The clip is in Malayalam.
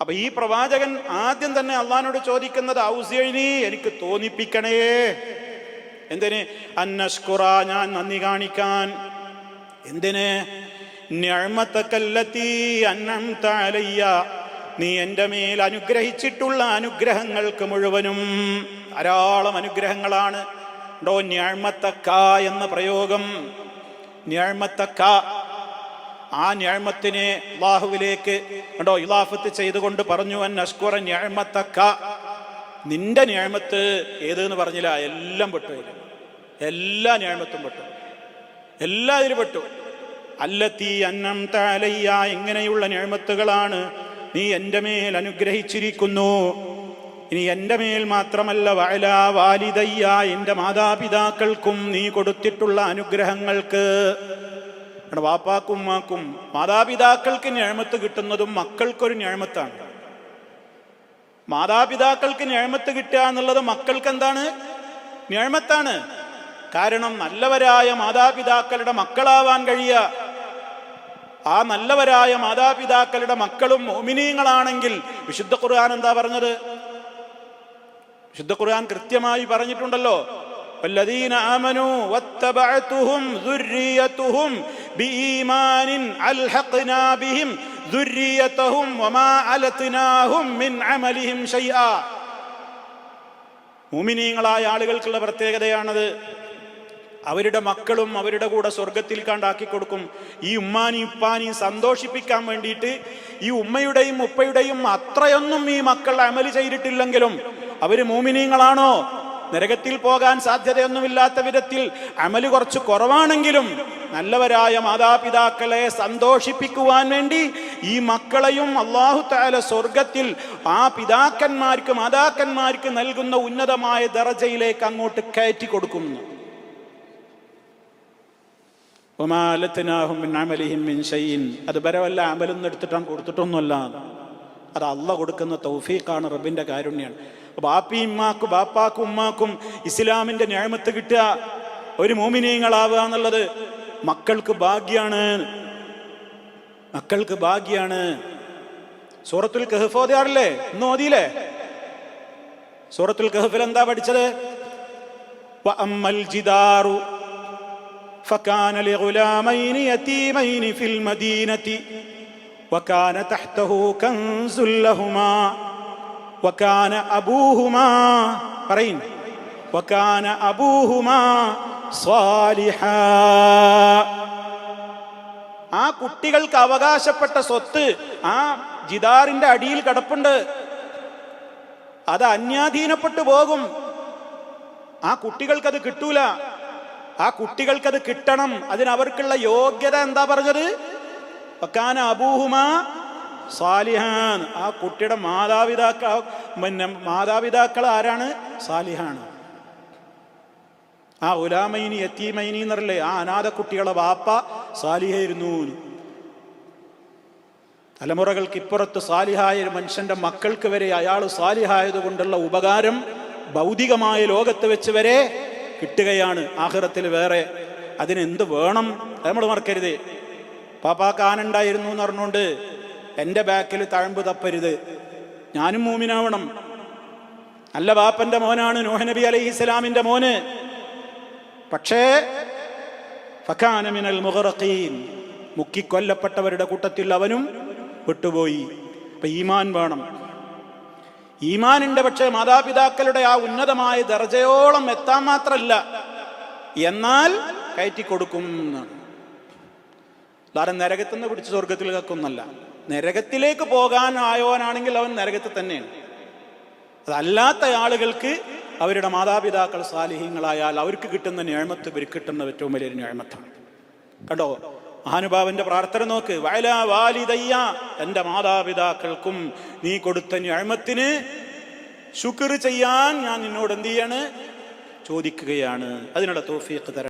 അപ്പൊ ഈ പ്രവാചകൻ ആദ്യം തന്നെ അള്ളാഹിനോട് ചോദിക്കുന്നത് ഔസിഅനി, എനിക്ക് തോന്നിപ്പിക്കണേ. എന്തിന്? അന്നഷ്കുറ, ഞാൻ നന്ദി കാണിക്കാൻ. എന്തിന്? നിഅമതകല്ലതി അൻഅംത അലയ്യ, നീ എൻ്റെ മേൽ അനുഗ്രഹിച്ചിട്ടുള്ള അനുഗ്രഹങ്ങൾക്ക് മുഴുവനും. ധാരാളം അനുഗ്രഹങ്ങളാണ്. ണ്ടോ നിഅമതക എന്ന പ്രയോഗം. നിഅമതക, ആ നിഅമത്തിനെ അല്ലാഹുവിലേക്ക് കണ്ടോ ഇളാഫത്ത് ചെയ്തുകൊണ്ട് പറഞ്ഞു അന്നഷ്കുറ നിഅമതക, നിന്റെ നിഅമത്ത് ഏതെന്ന് പറഞ്ഞില്ല, എല്ലാം പെട്ടു, എല്ലാ നിഅമത്തും പെട്ടു, എല്ലാതിലും പെട്ടു. അല്ലത്തി അൻഅംത അലയ്യ, ഇങ്ങനെയുള്ള നിഅമത്തുകളാണ് നീ എൻ്റെ മേൽ അനുഗ്രഹിച്ചിരിക്കുന്നു. ഇനി എൻ്റെ മേൽ മാത്രമല്ല, വഅലാ വാലിദയ്യ, എൻ്റെ മാതാപിതാക്കൾക്കും നീ കൊടുത്തിട്ടുള്ള അനുഗ്രഹങ്ങൾക്ക്. വാപ്പാക്കും ഉമ്മാക്കും മാതാപിതാക്കൾക്ക് നിഅമത്ത് കിട്ടുന്നതും മക്കൾക്കൊരു നിഅമത്താണ്. മാതാപിതാക്കൾക്ക് നിഅമത്ത് കിട്ടുക എന്നുള്ളത് മക്കൾക്ക് എന്താണ്? നിഅമത്താണ്. കാരണം നല്ലവരായ മാതാപിതാക്കളുടെ മക്കളാവാൻ കഴിയുക, ആ നല്ലവരായ മാതാപിതാക്കളുടെ മക്കളും മുഅ്മിനീങ്ങളാണെങ്കിൽ വിശുദ്ധ ഖുർആൻ എന്താ പറഞ്ഞത്? വിശുദ്ധ ഖുർആൻ കൃത്യമായി പറഞ്ഞിട്ടുണ്ടല്ലോ, വല്ലദീന ആമനൂ വത്തബഅതുഹും ദുർരിയതുഹും ബിഈമാനിൻ അൽഹഖ്നാ ബിഹിം ദുർരിയതഹും വമാ അലത്നാഹും മിൻ അമലിഹിം ശൈആ. മുഅ്മിനീങ്ങളായ ആളുകൾക്കുള്ള പ്രത്യേകതയാണത്. അവരുടെ മക്കളും അവരുടെ കൂടെ സ്വർഗത്തിൽ കണ്ടാക്കി കൊടുക്കും. ഈ ഉമ്മാനി ഉപ്പാനി സന്തോഷിപ്പിക്കാൻ വേണ്ടിയിട്ട് ഈ ഉമ്മയുടെയും ഉപ്പയുടെയും അത്രയൊന്നും ഈ മക്കൾ അമല് ചെയ്തിട്ടില്ലെങ്കിലും അവര് മുഅ്മിനീങ്ങളാണോ, നരകത്തിൽ പോകാൻ സാധ്യതയൊന്നുമില്ലാത്ത വിധത്തിൽ അമല് കുറച്ച് കുറവാണെങ്കിലും നല്ലവരായ മാതാപിതാക്കളെ സന്തോഷിപ്പിക്കുവാൻ വേണ്ടി ഈ മക്കളെയും അല്ലാഹു തആല സ്വർഗത്തിൽ ആ പിതാക്കന്മാർക്ക് മാതാക്കന്മാർക്ക് നൽകുന്ന ഉന്നതമായ ദറജയിലേക്ക് അങ്ങോട്ട് കയറ്റി കൊടുക്കുന്നു. അത് ബരവല്ല അമലൊന്നും എടുത്തിട്ടാണ് കൊടുത്തിട്ടൊന്നുമല്ല, അത് അള്ളാഹ് കൊടുക്കുന്ന തൗഫീഖാണ്, റബ്ബിന്റെ കാരുണ്യാണ്. ബാപ്പാക്കും ഉമ്മാക്കും ഇസ്ലാമിന്റെ നിഅമത്ത് കിട്ടുക, ഒരു മുഅ്മിനീങ്ങളാവുക എന്നുള്ളത് മക്കൾക്ക് ഭാഗ്യാണ്, മക്കൾക്ക് ഭാഗ്യാണ്. സൂറത്തുൽ കഹ്ഫ് ഓതിയാറില്ലേ? ഇന്ന് ഓതിയില്ലേ? സൂറത്തുൽ കഹ്ഫിൽ എന്താ പഠിച്ചത്? വഅമ്മൽ ജിദാറു فكان لغلامين يتيمين في المدينة وكان تحته كنز لهما وكان أبوهما صالحا. ആ കുട്ടികൾക്ക് അവകാശപ്പെട്ട സ്വത്ത് ആ ജിദാറിന്റെ അടിയിൽ കിടപ്പുണ്ട്, അത് അന്യാധീനപ്പെട്ടു പോകും. ആ കുട്ടികൾക്കത് കിട്ടൂല, ആ കുട്ടികൾക്കത് കിട്ടണം. അതിനവർക്കുള്ള യോഗ്യത എന്താ പറഞ്ഞത്? വകാന അബൂഹുമാ സാലിഹാൻ. ആ കുട്ടിയുടെ മാതാപിതാക്കൾ ആരാണ്? സാലിഹാണ്. ആ ഉലാമൈനി യതീമൈനി എന്നറില്ലേ, ആ അനാഥ കുട്ടികളെ വാപ്പ സാലിഹായിരുന്നു. തലമുറകൾക്ക് ഇപ്പുറത്ത് സാലിഹായ ഒരു മനുഷ്യന്റെ മക്കൾക്ക് വരെ അയാൾ സാലിഹായത് കൊണ്ടുള്ള ഉപകാരം ഭൗതികമായ ലോകത്ത് വെച്ച് വരെ കിട്ടുകയാണ്, ആഖിറത്തിൽ വേറെ. അതിനെന്ത് വേണം നമ്മൾ മറക്കരുത്. പാപ്പാക്ക് ആനുണ്ടായിരുന്നു എന്ന് പറഞ്ഞുകൊണ്ട് എൻ്റെ ബാക്കിൽ തഴമ്പ് തപ്പരുത്. ഞാനും മൂമിനാവണം. നല്ല ബാപ്പന്റെ മോനാണ് നൂഹ് നബി അലൈഹിസ്സലാമിന്റെ മോന്. പക്ഷേ ഫകാന മിനൽ മുഗ്റഖീൻ, മുക്കിക്കൊല്ലപ്പെട്ടവരുടെ കൂട്ടത്തിൽ അവനും വിട്ടുപോയി. അപ്പൊ ഈമാൻ വേണം. ഈമാനുണ്ട്, പക്ഷേ മാതാപിതാക്കളുടെ ആ ഉന്നതമായ ദർജയോളം എത്താൻ മാത്രമല്ല, എന്നാൽ കയറ്റി കൊടുക്കും എന്നാണ്. കാരണം നരകത്തിൽ നിന്ന് പിടിച്ച് സ്വർഗത്തിൽ കക്കുന്നല്ല. നരകത്തിലേക്ക് പോകാൻ ആയവനാണെങ്കിൽ അവൻ നരകത്തിൽ തന്നെയാണ്. അതല്ലാത്ത ആളുകൾക്ക് അവരുടെ മാതാപിതാക്കൾ സാലിഹീങ്ങളായാൽ അവർക്ക് കിട്ടുന്ന നിഅമത്ത് ഇവർക്ക് കിട്ടുന്ന ഏറ്റവും വലിയൊരു നിഅമത്താണ്. കണ്ടോ മഹാനുഭാവന്റെ പ്രാർത്ഥന നോക്ക്. വഅലാ വാലിദയ്യ, എൻ്റെ മാതാപിതാക്കൾക്കും നീ കൊടുത്ത നിഅമത്തിന് ശുക്ർ ചെയ്യാൻ ഞാൻ നിന്നോട് എന്ത് ചെയ്യാണ്? ചോദിക്കുകയാണ്. അതിനുള്ള തൗഫീഖ് തരണം.